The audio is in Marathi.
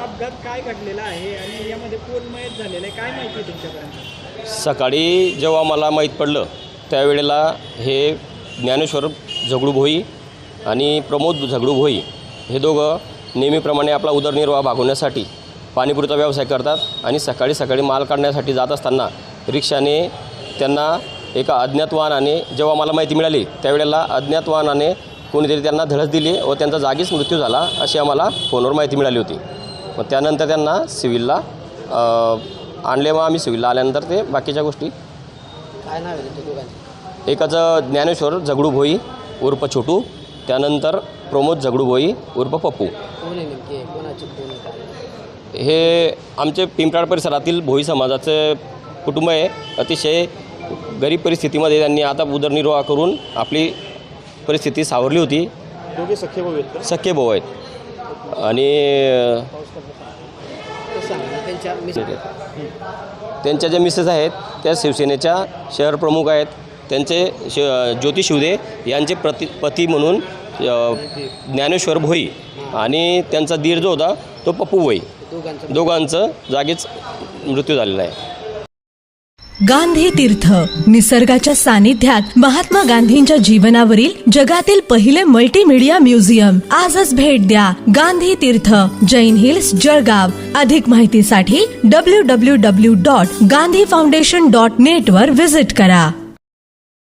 अपघात काय घडलेला आहे आणि यामध्ये कोण मयत झालेलं आहे, काय माहिती आहे तुमच्यापर्यंत? सकाळी जेव्हा मला माहीत पडलं त्यावेळेला हे ज्ञानेश्वर झगडू भोई आणि प्रमोद झगडू भोई हे दोघं नेहमीप्रमाणे आपला उदरनिर्वाह भागवण्यासाठी पाणीपुरीचा व्यवसाय करतात आणि सकाळी सकाळी माल काढण्यासाठी जात असताना रिक्षाने त्यांना एका अज्ञात वाहनाने, जेव्हा मला माहिती मिळाली त्यावेळेला अज्ञात वाहनाने कोणीतरी त्यांना धडक दिली व त्यांचा जागीच मृत्यू झाला अशी आम्हाला फोनवर माहिती मिळाली होती. मग त्यानंतर त्यांना सिव्हिलला आणले व आम्ही सिव्हिलला आल्यानंतर ते बाकीच्या गोष्टी. काय नाव आहे तुमच्या दोघांचं? एकाचं ज्ञानेश्वर झगडू भोई उर्फ छोटू, त्यानंतर प्रमोद झगडू भोई उर्फ पप्पू. कोण आहे नेमके, कोणाचे कोण काय? हे आमचे पिंपराळ परिसरातील भोई समाजाचं कुटुंब आहे. अतिशय गरीब परिस्थितीमध्ये त्यांनी आता उदरनिर्वाह करून आपली परिस्थिती सावरली होती. दोघे सख्खे भाऊ आहेत. सख्खे भाऊ आहेत आणि त्यांच्या ज्या मिसेस आहेत त्या शिवसेनेच्या शहर प्रमुख आहेत. त्यांचे ज्योती शिवदे यांचे पती म्हणून ज्ञानेश्वर भोई आणि त्यांचा दीर जो होता तो पप्पू भोई, दोघांचं जागीच मृत्यू झालेला आहे. गांधी तीर्थ, निसर्गाच्या सानिध्यात महात्मा गांधींच्या जीवनावरील जगातील पहिले मल्टीमीडिया म्युझियम. आजच भेट द्या. गांधी तीर्थ, जैन हिल्स, जळगाव. अधिक माहितीसाठी www.gandhifoundation.net वर व्हिजिट करा.